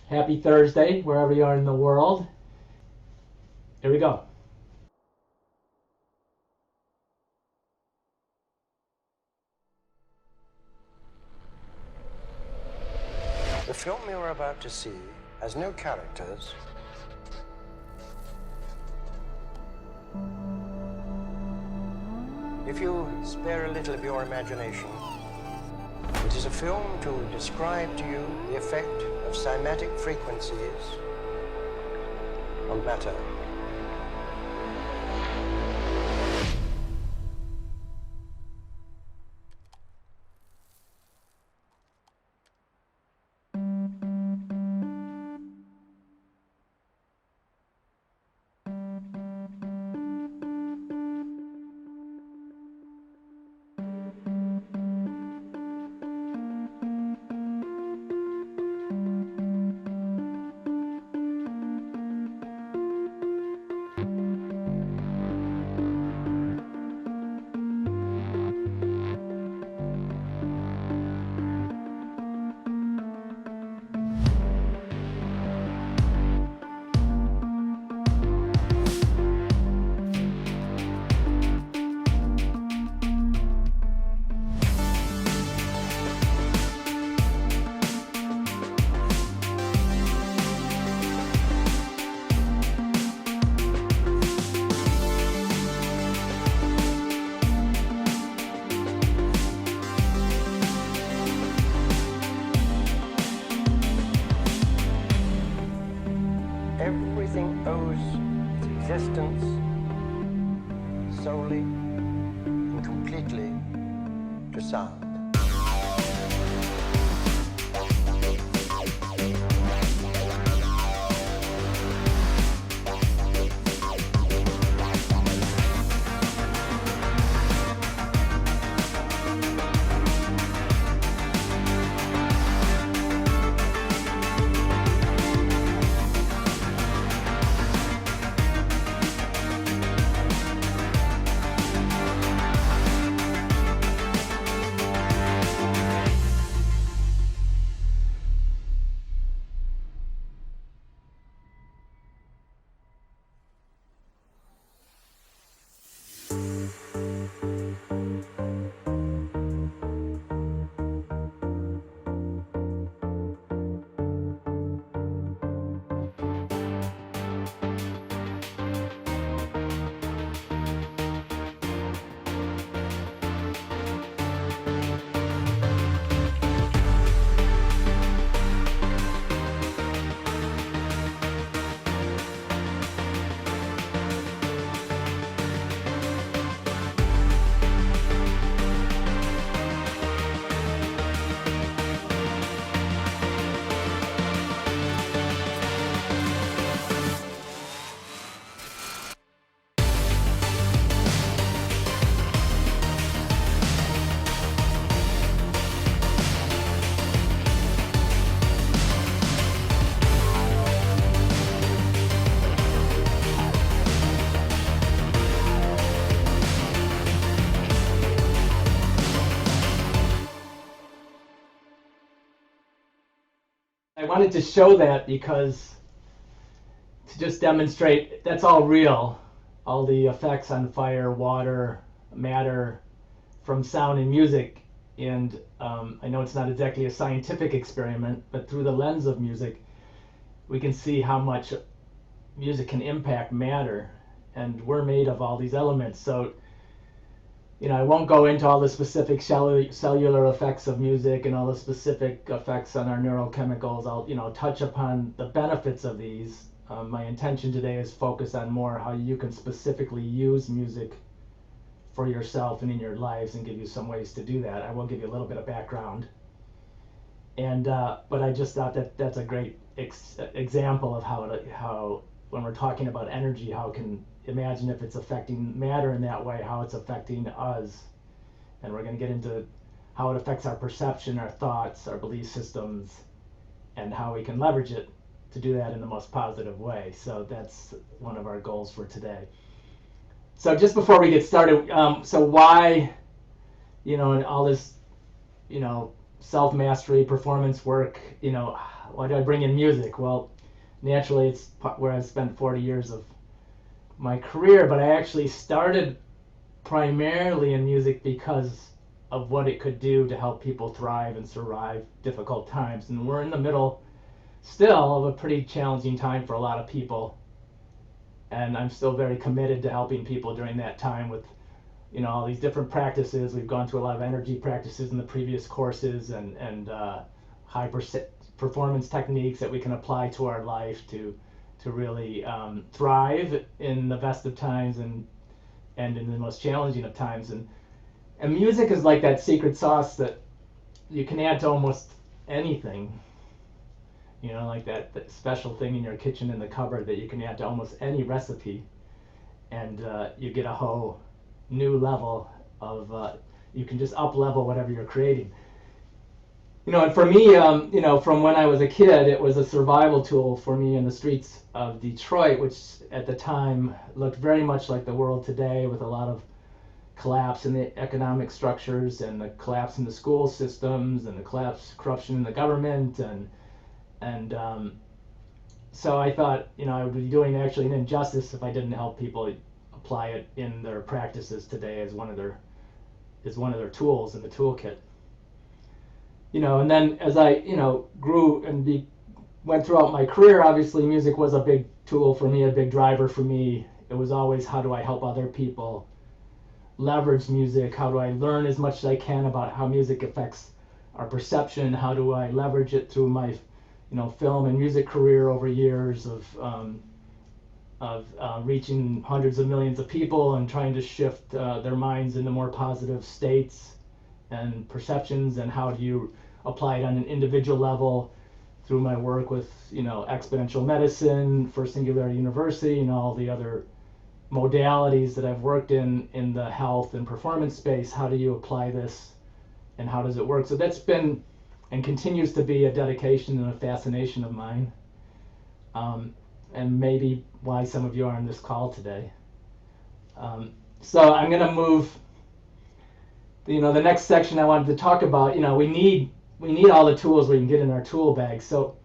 Happy Thursday, wherever you are in the world. Here we go. The film you're about to see has no characters. If you spare a little of your imagination, it is a film to describe to you the effect of cymatic frequencies on matter. Everything owes its existence solely and completely to sound. I wanted to show that because to just demonstrate that's all real. All the effects on fire, water, matter from sound and music. And I know it's not exactly a scientific experiment, but through the lens of music, we can see how much music can impact matter. And we're made of all these elements. So, I won't go into all the specific cellular effects of music and all the specific effects on our neurochemicals. I'll, touch upon the benefits of these. My intention today is focus on more how you can specifically use music for yourself and in your lives, and give you some ways to do that. I will give you a little bit of background. And but I just thought that that's a great example of how when we're talking about energy, how can imagine if it's affecting matter in that way, how it's affecting us. And we're going to get into how it affects our perception, our thoughts, our belief systems, and how we can leverage it to do that in the most positive way. So that's one of our goals for today. So just before we get started, so why, and all this, self-mastery, performance work, why do I bring in music? Well, naturally, it's where I've spent 40 years of my career, but I actually started primarily in music because of what it could do to help people thrive and survive difficult times. And we're in the middle still of a pretty challenging time for a lot of people. And I'm still very committed to helping people during that time with, all these different practices. We've gone through a lot of energy practices in the previous courses and high performance techniques that we can apply to our life to really thrive in the best of times and in the most challenging of times. And music is like that secret sauce that you can add to almost anything. Like that special thing in your kitchen in the cupboard that you can add to almost any recipe, and you get a whole new level of, you can just up level whatever you're creating. And for me, from when I was a kid, it was a survival tool for me in the streets of Detroit, which at the time looked very much like the world today, with a lot of collapse in the economic structures and the collapse in the school systems and the corruption in the government, and so I thought, I would be doing actually an injustice if I didn't help people apply it in their practices today as one of their tools in the toolkit. And then as I, grew and went throughout my career, obviously music was a big tool for me, a big driver for me. It was always, how do I help other people leverage music? How do I learn as much as I can about how music affects our perception? How do I leverage it through my film and music career over years of reaching hundreds of millions of people and trying to shift their minds into more positive states and perceptions? And how do you apply it on an individual level through my work with exponential medicine for Singularity University and all the other modalities that I've worked in the health and performance space? How do you apply this and how does it work? So that's been and continues to be a dedication and a fascination of mine, and maybe why some of you are on this call today. So I'm going to move, the next section I wanted to talk about. We need all the tools we can get in our tool bag, so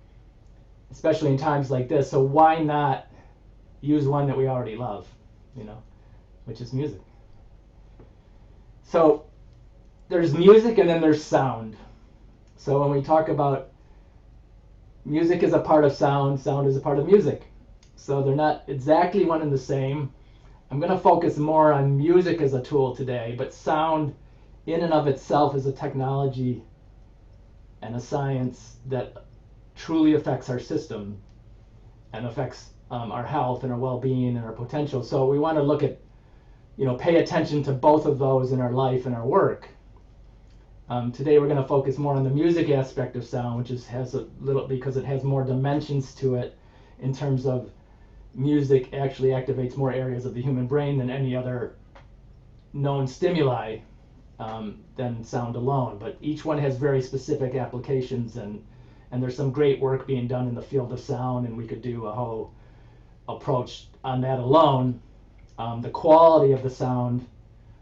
especially in times like this. So why not use one that we already love, which is music. So there's music and then there's sound. So when we talk about music is a part of sound, sound is a part of music. So they're not exactly one and the same. I'm going to focus more on music as a tool today, but sound in and of itself is a technology and a science that truly affects our system and affects our health and our well-being and our potential. So we want to look at, pay attention to both of those in our life and our work. Today we're going to focus more on the music aspect of sound, which has a little, because it has more dimensions to it in terms of music actually activates more areas of the human brain than any other known stimuli than sound alone. But each one has very specific applications, and there's some great work being done in the field of sound, and we could do a whole approach on that alone. The quality of the sound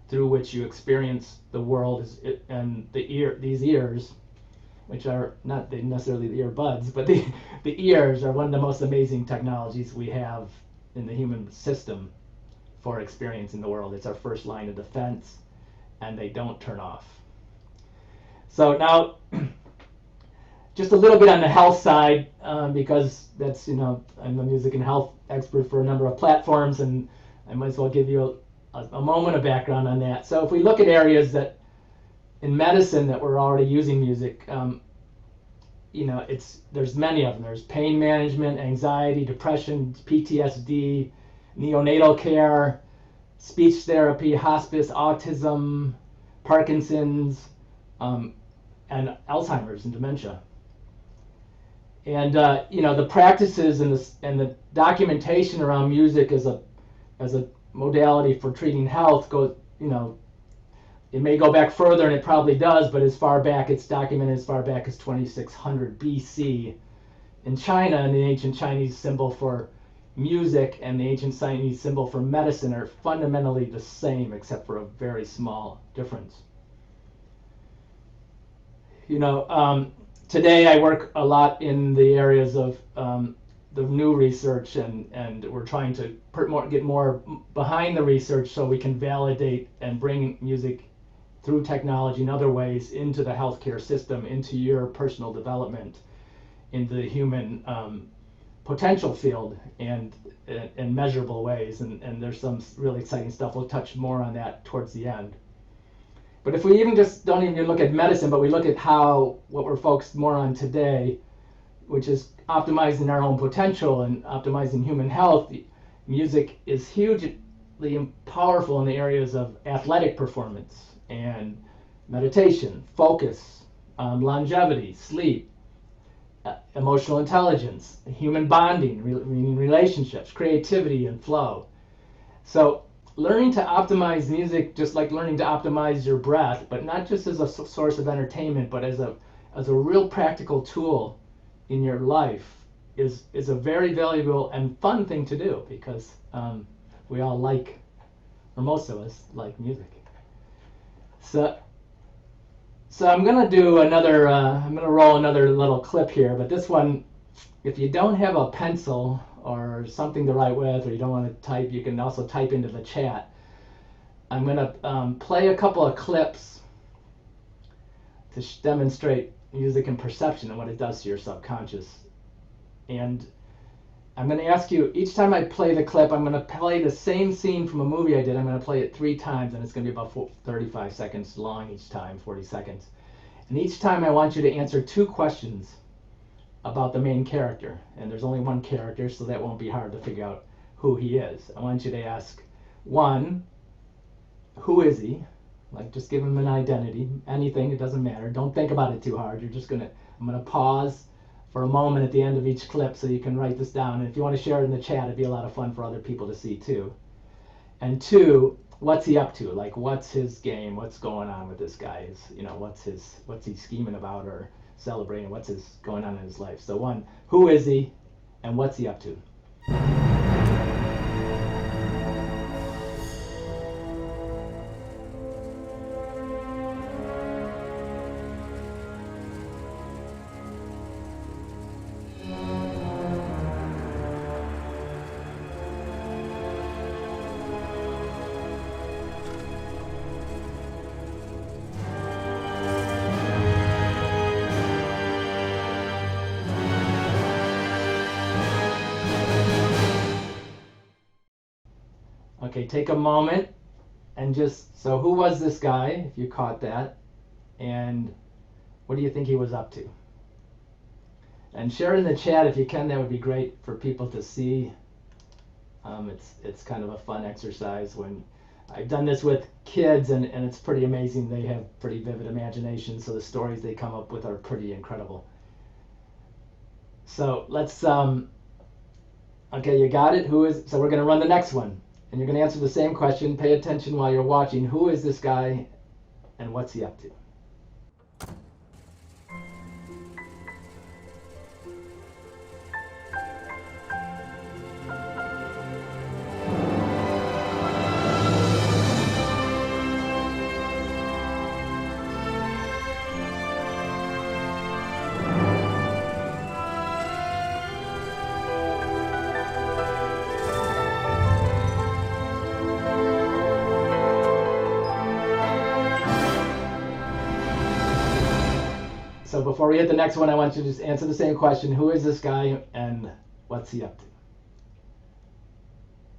through which you experience the world and these ears, which are not necessarily the earbuds, but the ears are one of the most amazing technologies we have in the human system for experiencing the world. It's our first line of defense, and they don't turn off. So now, just a little bit on the health side, because that's, I'm a music and health expert for a number of platforms, and I might as well give you a moment of background on that. So if we look at areas that in medicine that we're already using music, there's many of them. There's pain management, anxiety, depression, PTSD, neonatal care, speech therapy, hospice, autism, Parkinson's, and Alzheimer's and dementia. And the practices and the documentation around music as a modality for treating health goes, it may go back further, and it probably does, but as far back, it's documented as far back as 2600 BC in China, and the ancient Chinese symbol for music and the ancient Chinese symbol for medicine are fundamentally the same, except for a very small difference. today I work a lot in the areas of the new research, and we're trying to get more behind the research so we can validate and bring music through technology and other ways into the healthcare system, into your personal development, into the human potential field, and in measurable ways. And there's some really exciting stuff. We'll touch more on that towards the end. But if we even just don't even look at medicine, but we look at what we're focused more on today, which is optimizing our own potential and optimizing human health, music is hugely powerful in the areas of athletic performance and meditation, focus, longevity, sleep, emotional intelligence, human bonding, meaning relationships, creativity, and flow. So learning to optimize music, just like learning to optimize your breath, but not just as a source of entertainment, but as a real practical tool in your life, is a very valuable and fun thing to do, because we all like, or most of us like, music. So I'm gonna do another. I'm gonna roll another little clip here, but this one, if you don't have a pencil or something to write with, or you don't want to type, you can also type into the chat. I'm gonna play a couple of clips to demonstrate music and perception and what it does to your subconscious. And I'm going to ask you, each time I play the clip, I'm going to play the same scene from a movie I did. I'm going to play it 3 times, and it's going to be about 35 seconds long each time, 40 seconds. And each time I want you to answer 2 questions about the main character. And there's only one character, so that won't be hard to figure out who he is. I want you to ask, 1, who is he? Like, just give him an identity, anything, it doesn't matter. Don't think about it too hard. I'm going to pause for a moment at the end of each clip so you can write this down. And if you want to share it in the chat, it'd be a lot of fun for other people to see too. And 2, what's he up to? Like, what's his game? What's going on with this guy? What's he scheming about or celebrating? What's going on in his life? So 1, who is he, and what's he up to? Okay, take a moment and so who was this guy, if you caught that, and what do you think he was up to? And share in the chat if you can. That would be great for people to see. It's kind of a fun exercise. When I've done this with kids, and it's pretty amazing. They have pretty vivid imagination, so the stories they come up with are pretty incredible. So let's, okay, you got it? So we're going to run the next one. And you're going to answer the same question. Pay attention while you're watching. Who is this guy, and what's he up to? So before we hit the next one, I want you to just answer the same question. Who is this guy, and what's he up to?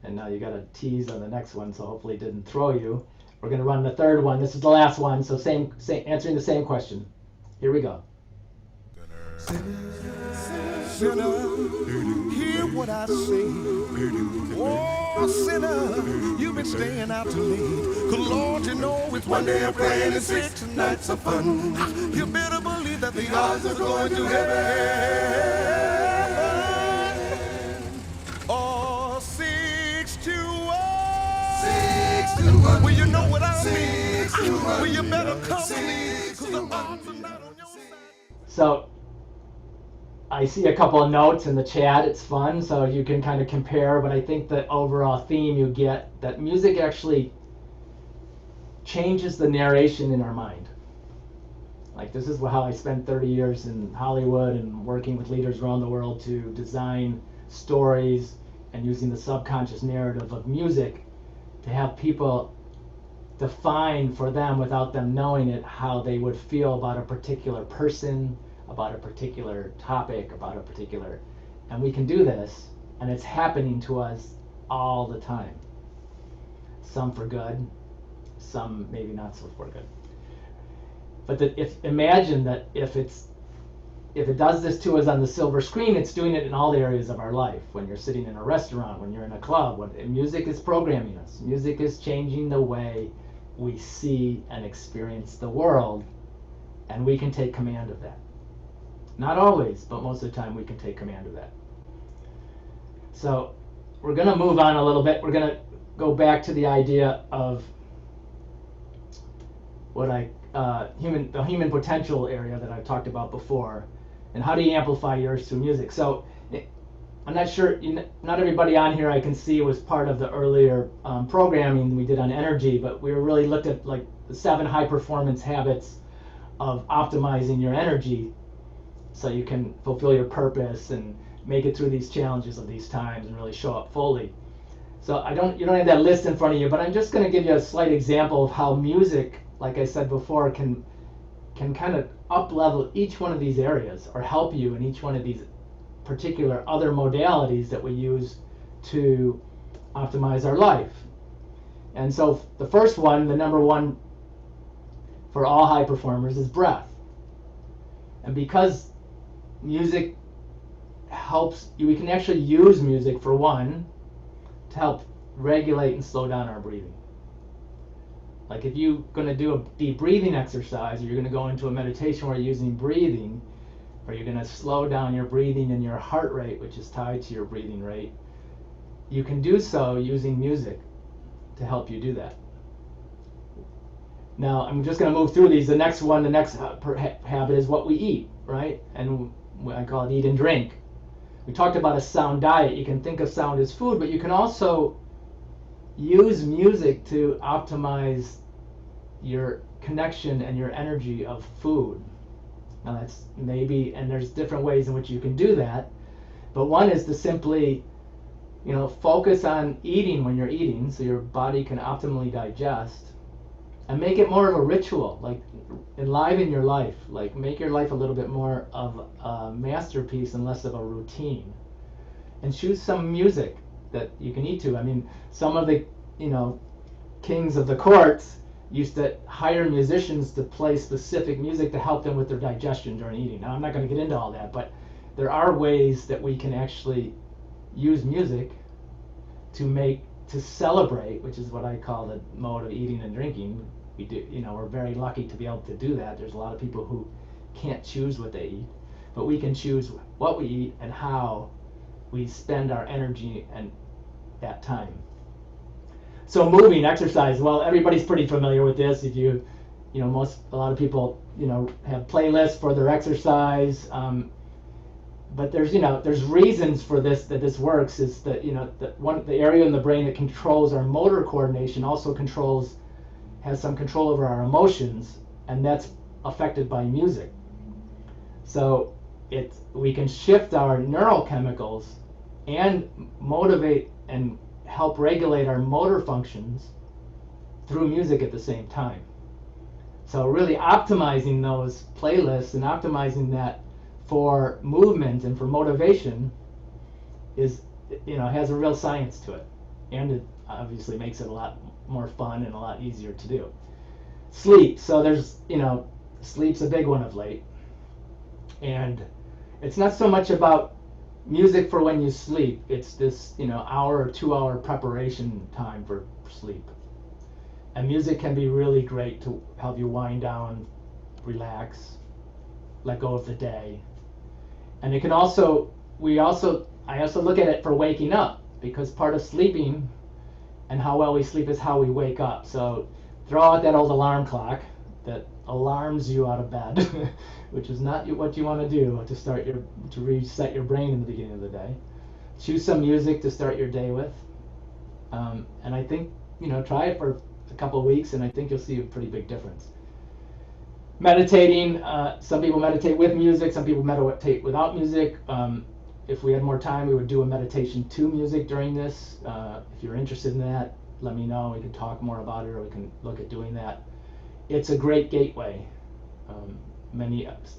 And now you got a tease on the next one, so hopefully it didn't throw you. We're going to run the third one. This is the last one, so answering the same question. Here we go. Sinner, hear what I say. Oh, sinner, you've been staying out too late. 'Cause Lord, you know it's one day of praying and 6 nights of fun. You better believe that the odds are going to heaven. Oh, 6 to 1. 6 to 1. Well, you know what I mean. Well, you better come to me, 'cause the odds are not on your side. So I see a couple of notes in the chat. It's fun, so you can kind of compare, but I think the overall theme you get, that music actually changes the narration in our mind. Like, this is how I spent 30 years in Hollywood and working with leaders around the world to design stories and using the subconscious narrative of music to have people define for them, without them knowing it, how they would feel about a particular person, about a particular topic, about a particular... And we can do this, and it's happening to us all the time. Some for good, some maybe not so for good. But imagine that if it does this to us on the silver screen, it's doing it in all areas of our life. When you're sitting in a restaurant, when you're in a club, music is programming us. Music is changing the way we see and experience the world, and we can take command of that. Not always, but most of the time we can take command of that. So we're going to move on a little bit. We're going to go back to the idea of what the human potential area that I've talked about before, and how do you amplify yours through music. So I'm not sure, not everybody on here I can see was part of the earlier programming we did on energy, but we really looked at like the 7 high performance habits of optimizing your energy so you can fulfill your purpose and make it through these challenges of these times and really show up fully. So you don't have that list in front of you, but I'm just going to give you a slight example of how music, like I said before, can kind of up-level each one of these areas, or help you in each one of these particular other modalities that we use to optimize our life. And so the first one, the number one for all high performers, is breath. And because music helps, we can actually use music, for one, to help regulate and slow down our breathing. Like if you're going to do a deep breathing exercise, or you're going to go into a meditation where you're using breathing, or you're going to slow down your breathing and your heart rate, which is tied to your breathing rate, you can do so using music to help you do that. Now, I'm just going to move through these. The next one, the next habit is what we eat, right? And I call it eat and drink. We talked about a sound diet. You can think of sound as food, but you can also use music to optimize your connection and your energy of food. Now that's maybe, and there's different ways in which you can do that, but one is to simply, focus on eating when you're eating so your body can optimally digest, and make it more of a ritual, like enliven your life, like make your life a little bit more of a masterpiece and less of a routine. And choose some music that you can eat to. I mean, some of the, kings of the courts used to hire musicians to play specific music to help them with their digestion during eating. Now, I'm not going to get into all that, but there are ways that we can actually use music to celebrate, which is what I call the mode of eating and drinking. We do, we're very lucky to be able to do that. There's a lot of people who can't choose what they eat, but we can choose what we eat and how we spend our energy and that time. So moving, exercise, well, everybody's pretty familiar with this. If a lot of people, have playlists for their exercise. But there's reasons for this, that this works, is that, the area in the brain that controls our motor coordination also has some control over our emotions, and that's affected by music. So we can shift our neurochemicals and motivate and help regulate our motor functions through music at the same time. So really optimizing those playlists and optimizing that for movement and for motivation is, has a real science to it, and it obviously makes it a lot more fun and a lot easier to do. Sleep. So there's, sleep's a big one of late, and it's not so much about music for when you sleep. It's this, hour or 2 hour preparation time for sleep. And music can be really great to help you wind down, relax, let go of the day. And it can also, I also look at it for waking up, because part of sleeping and how well we sleep is how we wake up. So throw out that old alarm clock that alarms you out of bed, which is not what you want to do to reset your brain in the beginning of the day. Choose some music to start your day with, and I think try it for a couple of weeks, and I think you'll see a pretty big difference. Meditating, some people meditate with music, some people meditate without music. If we had more time, we would do a meditation to music during this. If you're interested in that, let me know. We can talk more about it, or we can look at doing that. It's a great gateway.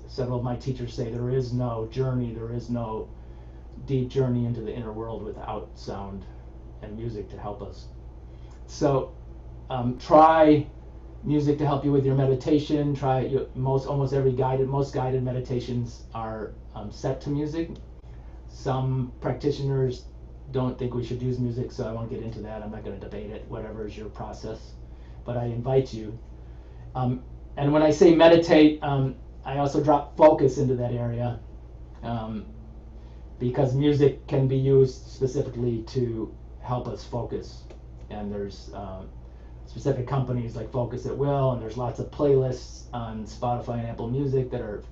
Several of my teachers say there is no journey, there is no deep journey into the inner world without sound and music to help us. So try music to help you with your meditation. Most guided meditations are set to music. Some practitioners don't think we should use music, so I won't get into that. I'm not going to debate it. Whatever is your process, but I invite you. And when I say meditate, I also drop focus into that area, because music can be used specifically to help us focus. And there's specific companies like Focus at Will, and there's lots of playlists on Spotify and Apple Music that are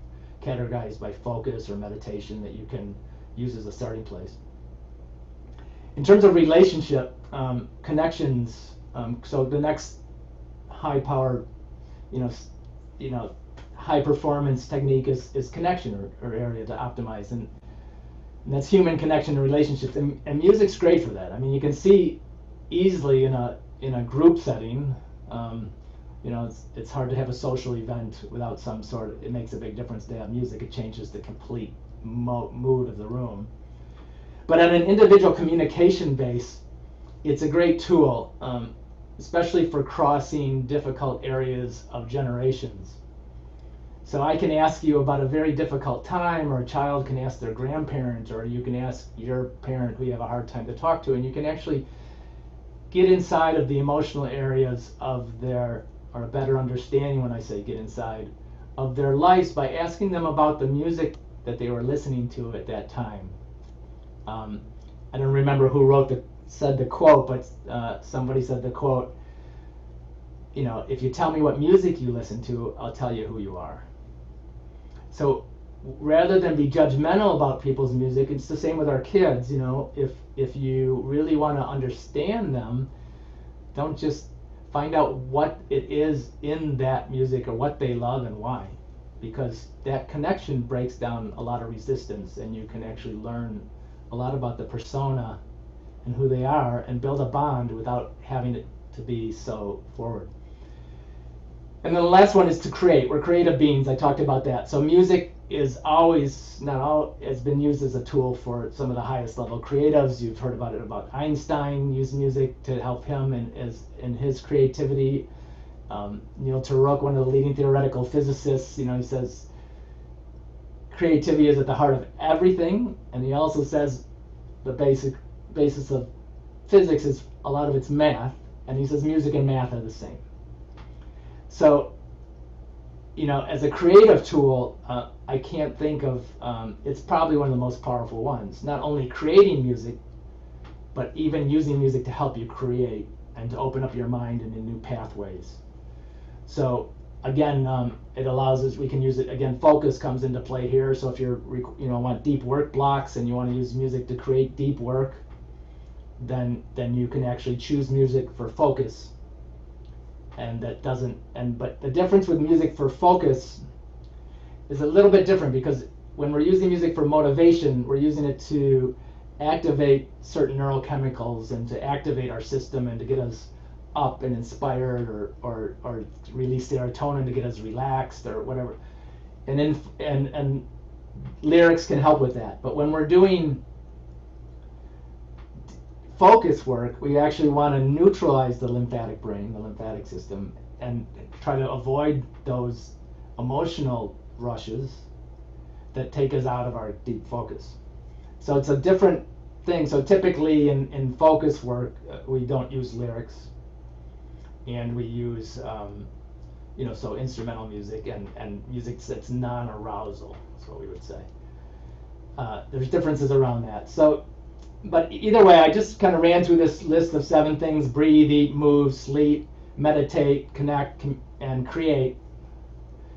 categorized by focus or meditation that you can use as a starting place. In terms of relationship connections, so the next high power, high performance technique is connection or area to optimize, and that's human connection and relationships, and music's great for that. I mean, you can see easily in a group setting, it's hard to have a social event without some sort of, it makes a big difference to have music. It changes the complete mood of the room. But on an individual communication base, it's a great tool, especially for crossing difficult areas of generations. So I can ask you about a very difficult time, or a child can ask their grandparent, or you can ask your parent who you have a hard time to talk to, and you can actually get inside of the emotional areas of their, or a better understanding when I say get inside, of their lives by asking them about the music that they were listening to at that time. I don't remember who said the quote, but somebody said the quote, if you tell me what music you listen to, I'll tell you who you are. So rather than be judgmental about people's music, it's the same with our kids. If you really want to understand them, don't just find out what it is in that music or what they love and why, because that connection breaks down a lot of resistance, and you can actually learn a lot about the persona and who they are and build a bond without having it to be so forward. And then the last one is to create. We're creative beings. I talked about that. So music is has been used as a tool for some of the highest level creatives. You've heard about it, about Einstein used music to help him in his creativity. Neil Turok, one of the leading theoretical physicists, he says creativity is at the heart of everything, and he also says the basis of physics is a lot of it's math, and he says music and math are the same. So, as a creative tool, I can't think of, it's probably one of the most powerful ones. Not only creating music, but even using music to help you create and to open up your mind in new pathways. So again, it allows us, we can use it, again, focus comes into play here. So if you're, want deep work blocks and you want to use music to create deep work, then you can actually choose music for focus. And but the difference with music for focus is a little bit different, because when we're using music for motivation, we're using it to activate certain neurochemicals and to activate our system and to get us up and inspired, or release serotonin to get us relaxed or whatever. And lyrics can help with that. But when we're doing focus work, we actually want to neutralize the lymphatic brain, the lymphatic system, and try to avoid those emotional rushes that take us out of our deep focus. So it's a different thing. So typically in focus work, we don't use lyrics, and we use so instrumental music and music that's non-arousal, is what we would say. There's differences around that. So, but either way, I just kind of ran through this list of 7 things: breathe, eat, move, sleep, meditate, connect, and create.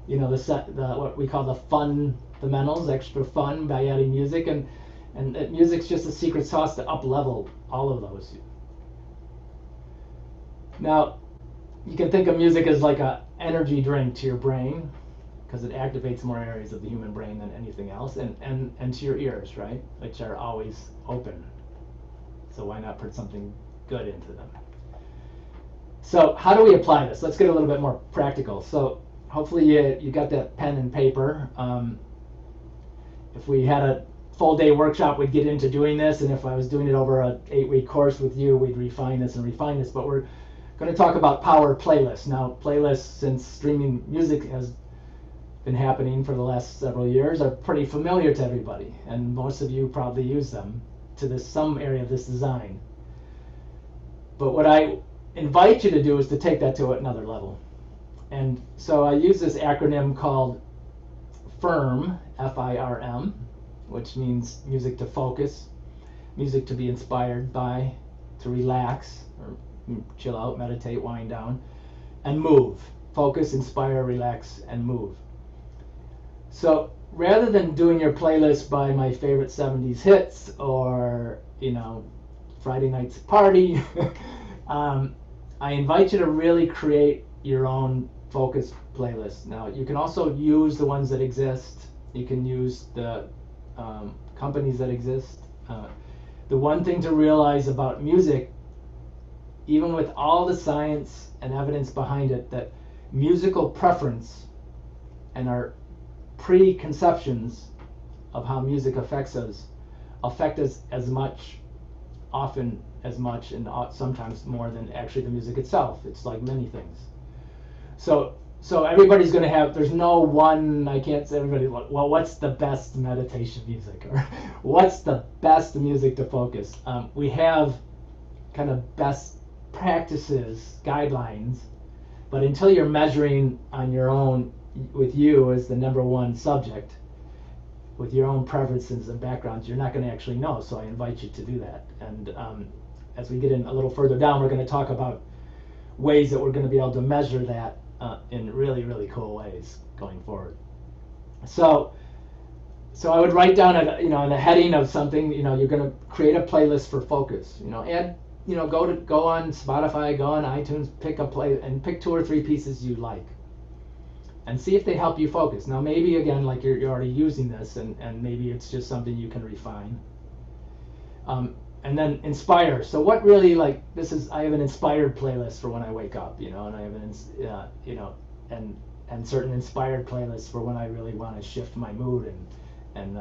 What we call the fundamentals, extra fun, by adding music, and music's just a secret sauce to up-level all of those. Now, you can think of music as like an energy drink to your brain. because it activates more areas of the human brain than anything else, and to your ears, right, which are always open. So why not put something good into them? So how do we apply this? Let's get a little bit more practical. So hopefully you got that pen and paper. If we had a full day workshop, we'd get into doing this, and if I was doing it over an 8-week course with you, we'd refine this and refine this. But we're going to talk about power playlists. Now, playlists, since streaming music has been happening for the last several years, are pretty familiar to everybody, and most of you probably use them to some area of this design. But what I invite you to do is to take that to another level. And so I use this acronym called FIRM, F-I-R-M, which means music to focus, music to be inspired by, to relax, or chill out, meditate, wind down, and move. Focus, inspire, relax, and move. So rather than doing your playlist by my favorite 70s hits or, Friday night's party, I invite you to really create your own focus playlist. Now, you can also use the ones that exist. You can use the companies that exist. The one thing to realize about music, even with all the science and evidence behind it, that musical preference and our preconceptions of how music affect us as much, often as much, and sometimes more than actually the music itself. It's like many things. So everybody's going to have, there's no one, I can't say everybody, well, what's the best meditation music? Or what's the best music to focus? We have kind of best practices, guidelines, but until you're measuring on your own, with you as the number one subject, with your own preferences and backgrounds, you're not going to actually know. So I invite you to do that. And as we get in a little further down, we're going to talk about ways that we're going to be able to measure that in really, really cool ways going forward. So I would write down on the heading of something, you're going to create a playlist for focus. Add, go on Spotify, go on iTunes, pick 2 or 3 pieces you like, and see if they help you focus. Now, maybe again, like you're already using this, and maybe it's just something you can refine. And then inspire. So what really, I have an inspired playlist for when I wake up, and I have and certain inspired playlists for when I really want to shift my mood and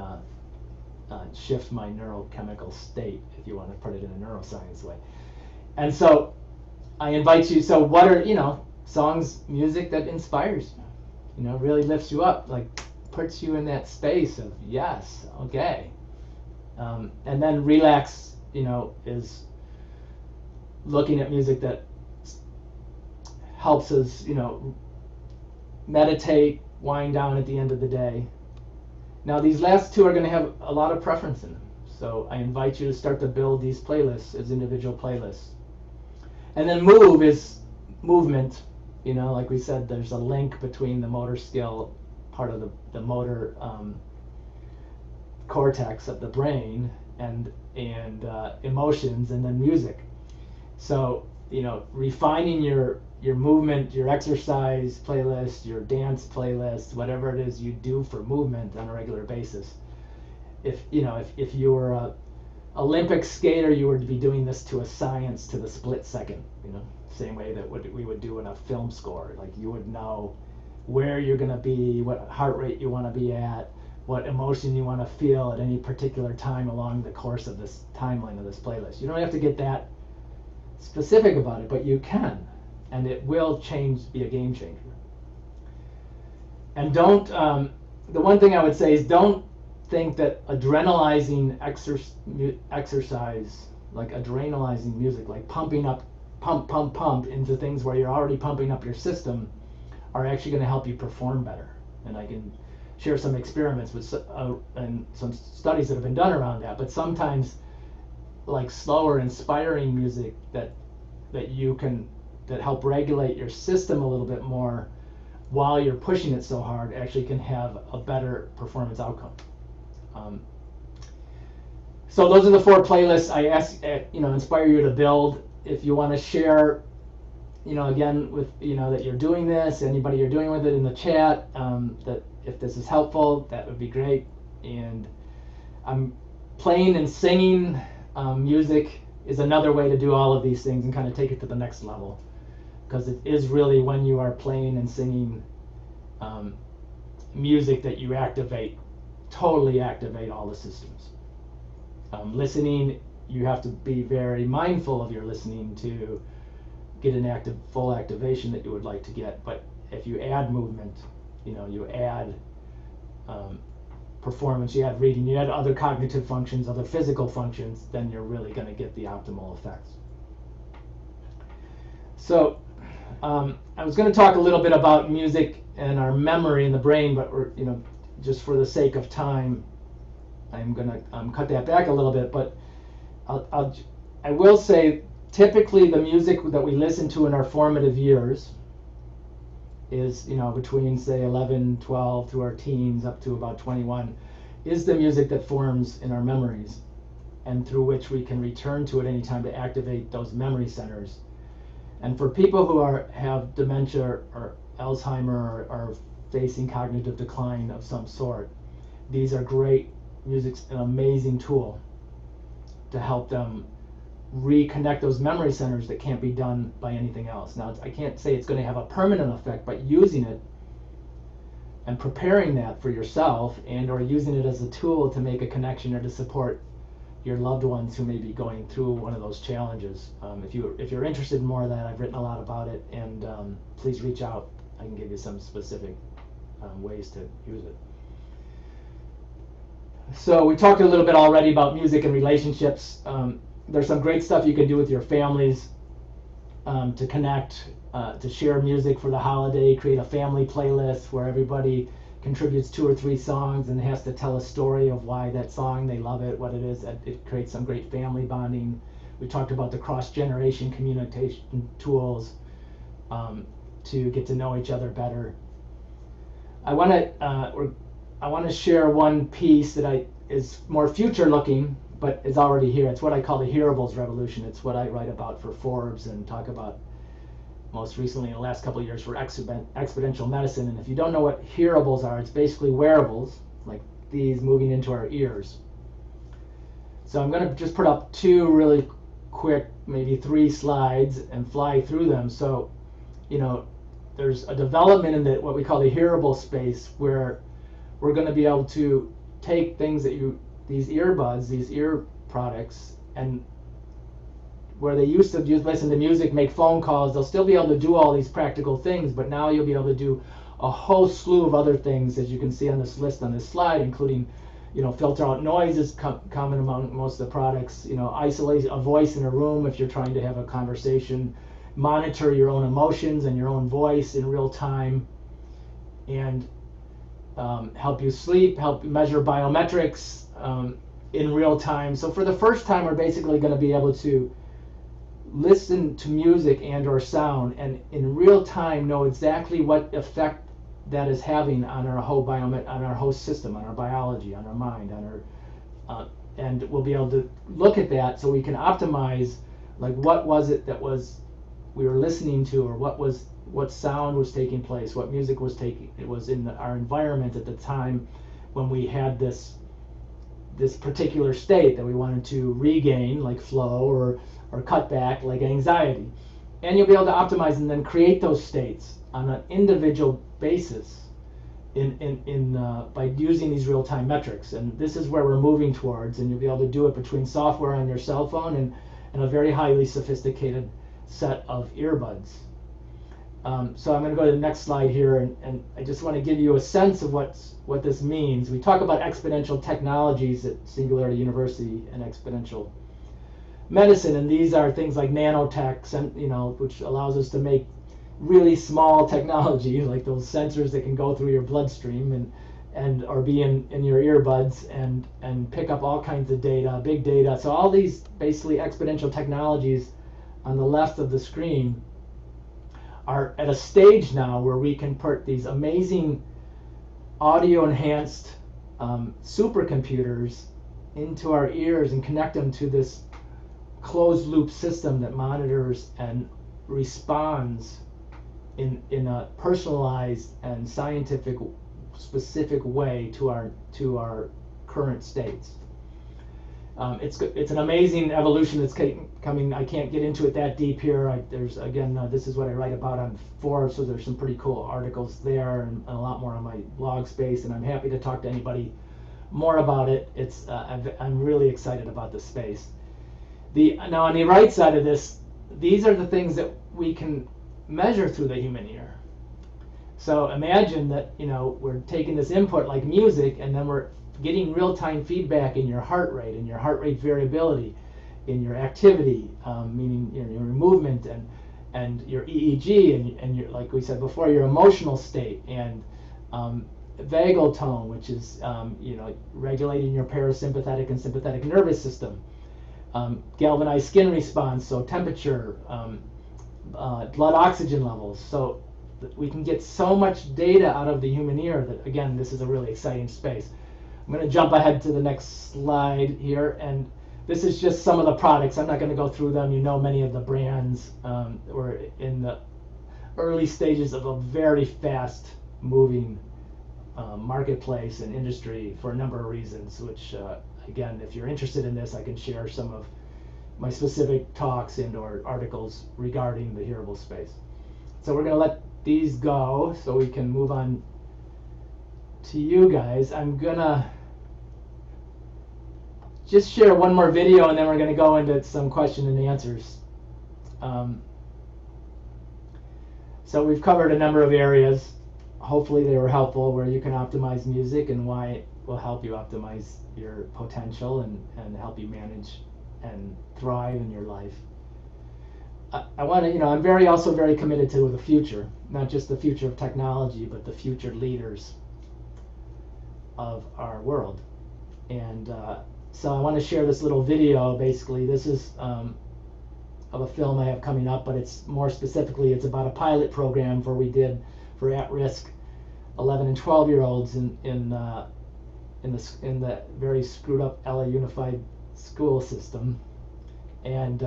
shift my neurochemical state, if you want to put it in a neuroscience way. And so I invite you, so what are, songs, music that inspires you, really lifts you up, puts you in that space of, yes, okay. And then relax, is looking at music that helps us, meditate, wind down at the end of the day. Now, these last 2 are going to have a lot of preference in them. So I invite you to start to build these playlists as individual playlists. And then move is movement. Like we said, there's a link between the motor skill, part of the motor cortex of the brain, and emotions, and then music. So refining your movement, your exercise playlist, your dance playlist, whatever it is you do for movement on a regular basis. If you were a Olympic skater, you would be doing this to a science, to the split second. Same way that we would do in a film score. You would know where you're going to be, what heart rate you want to be at, what emotion you want to feel at any particular time along the course of this timeline of this playlist. You don't have to get that specific about it, but you can, and it will be a game changer. And don't, the one thing I would say is don't think that adrenalizing exercise, like adrenalizing music, like pumping up, pump into things where you're already pumping up your system, are actually going to help you perform better. And I can share some experiments and some studies that have been done around that. But sometimes, slower, inspiring music that help regulate your system a little bit more while you're pushing it so hard, actually can have a better performance outcome. So those are the 4 playlists I inspire you to build. If you want to share again, with that you're doing this, anybody you're doing with it in the chat, that if this is helpful, that would be great. And I'm playing and singing music is another way to do all of these things and kind of take it to the next level, because it is really when you are playing and singing music that you totally activate all the systems. Listening, you have to be very mindful of your listening to get an full activation that you would like to get. But if you add movement, you add performance, you add reading, you add other cognitive functions, other physical functions, then you're really going to get the optimal effects. So I was going to talk a little bit about music and our memory in the brain, but just for the sake of time, I'm going to cut that back a little bit. But I will say, typically the music that we listen to in our formative years is, between say 11, 12 through our teens up to about 21, is the music that forms in our memories and through which we can return to at any time to activate those memory centers. And for people who have dementia or Alzheimer or are facing cognitive decline of some sort, these are great. Music's an amazing tool to help them reconnect those memory centers that can't be done by anything else. Now, I can't say it's going to have a permanent effect, but using it and preparing that for yourself and or using it as a tool to make a connection or to support your loved ones who may be going through one of those challenges. If you're interested in more of that, I've written a lot about it, and please reach out. I can give you some specific ways to use it. So we talked a little bit already about music and relationships. There's some great stuff you can do with your families to connect, to share music for the holiday, create a family playlist where everybody contributes 2 or 3 songs and has to tell a story of why that song, they love it, what it is. It creates some great family bonding. We talked about the cross-generation communication tools to get to know each other better. I want to share one piece that is more future-looking, but is already here. It's what I call the hearables revolution. It's what I write about for Forbes and talk about most recently in the last couple of years for exponential medicine. And if you don't know what hearables are, it's basically wearables like these moving into our ears. So I'm going to just put up 2 really quick, maybe 3 slides and fly through them. So, there's a development in what we call the hearable space where we're going to be able to take things that these earbuds, these ear products, and where they used to listen to music, make phone calls, they'll still be able to do all these practical things, but now you'll be able to do a whole slew of other things, as you can see on this list on this slide, including, filter out noise is common among most of the products, isolate a voice in a room if you're trying to have a conversation, monitor your own emotions and your own voice in real time, and help you sleep, help measure biometrics in real time. So for the first time, we're basically going to be able to listen to music and or sound and in real time know exactly what effect that is having on our whole on our whole system, on our biology, on our mind, on our and we'll be able to look at that so we can optimize, like, what was it that we were listening to, or what sound was taking place, what music was in our environment at the time when we had this particular state that we wanted to regain, like flow, or cut back, like anxiety. And you'll be able to optimize and then create those states on an individual basis by using these real-time metrics. And this is where we're moving towards, and you'll be able to do it between software on your cell phone and a very highly sophisticated set of earbuds. So I'm going to go to the next slide here, and I just want to give you a sense of what this means. We talk about exponential technologies at Singularity University and exponential medicine, and these are things like nanotech, which allows us to make really small technology, like those sensors that can go through your bloodstream or be in your earbuds and pick up all kinds of data, big data. So all these basically exponential technologies on the left of the screen are at a stage now where we can put these amazing audio enhanced supercomputers into our ears and connect them to this closed loop system that monitors and responds in a personalized and scientific specific way to our current states. It's an amazing evolution that's coming. I can't get into it that deep here. There's again, this is what I write about on Forbes, so there's some pretty cool articles there, and a lot more on my blog space. And I'm happy to talk to anybody more about it. I'm really excited about this space. Now on the right side of this, these are the things that we can measure through the human ear. So imagine that we're taking this input like music, and then we're getting real-time feedback in your heart rate and your heart rate variability, in your activity, meaning your movement and your EEG and your, like we said before, your emotional state, and vagal tone, which is regulating your parasympathetic and sympathetic nervous system, galvanized skin response, so temperature, blood oxygen levels. So we can get so much data out of the human ear that, again, this is a really exciting space. I'm going to jump ahead to the next slide here, and this is just some of the products. I'm not going to go through them. Many of the brands. We're in the early stages of a very fast moving marketplace and industry for a number of reasons, which again, if you're interested in this, I can share some of my specific talks and or articles regarding the hearable space. So we're going to let these go so we can move on to you guys. I'm gonna just share one more video, and then we're gonna go into some question and answers. So we've covered a number of areas. Hopefully they were helpful, where you can optimize music and why it will help you optimize your potential and help you manage and thrive in your life. I want to, I'm also very committed to the future, not just the future of technology, but the future leaders of our world. And so I want to share this little video. Basically, this is of a film I have coming up, but it's more specifically, it's about a pilot program we did for at-risk 11 and 12-year-olds in the very screwed up LA Unified School System, and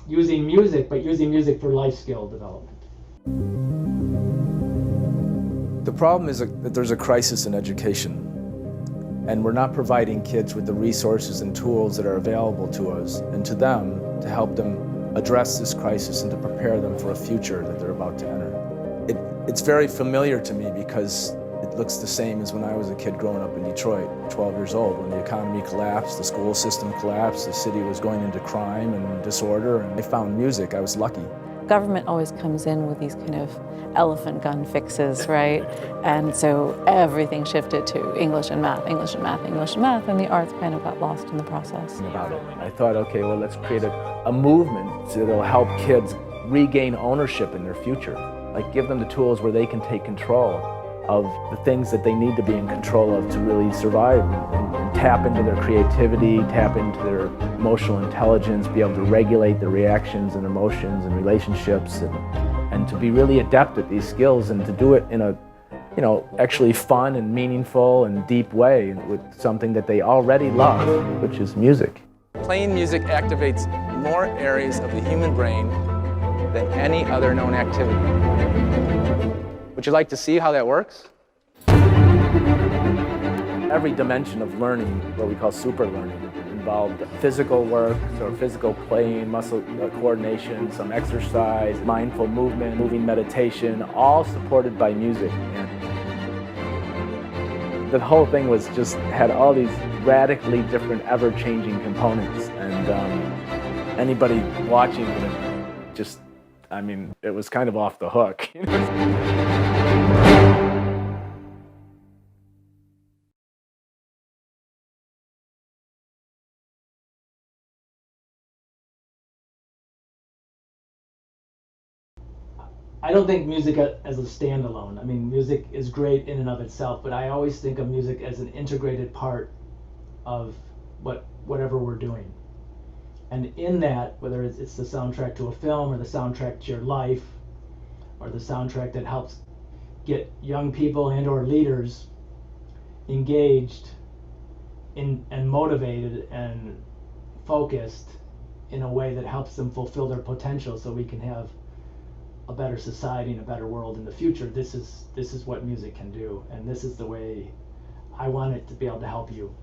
using music for life skill development. The problem is that there's a crisis in education, and we're not providing kids with the resources and tools that are available to us and to them to help them address this crisis and to prepare them for a future that they're about to enter. It's very familiar to me because it looks the same as when I was a kid growing up in Detroit, 12 years old, when the economy collapsed, the school system collapsed, the city was going into crime and disorder, and I found music. I was lucky. Government always comes in with these kind of elephant gun fixes, right? And so everything shifted to English and math, English and math, English and math, and the arts kind of got lost in the process. About it. I thought, okay, well, let's create a movement that'll help kids regain ownership in their future. Like, give them the tools where they can take control of the things that they need to be in control of to really survive and tap into their creativity, tap into their emotional intelligence, be able to regulate their reactions and emotions and relationships, and to be really adept at these skills and to do it in a actually fun and meaningful and deep way with something that they already love, which is music. Playing music activates more areas of the human brain than any other known activity. Would you like to see how that works? Every dimension of learning, what we call super learning, involved physical work, so physical playing, muscle coordination, some exercise, mindful movement, moving meditation, all supported by music. And the whole thing had all these radically different, ever-changing components, and anybody watching it it was kind of off the hook. I don't think music as a standalone. Music is great in and of itself, but I always think of music as an integrated part of whatever we're doing. And in that, whether it's the soundtrack to a film or the soundtrack to your life or the soundtrack that helps get young people and or leaders engaged and motivated and focused in a way that helps them fulfill their potential, so we can have a better society and a better world in the future, this is what music can do, and this is the way I want it to be able to help you.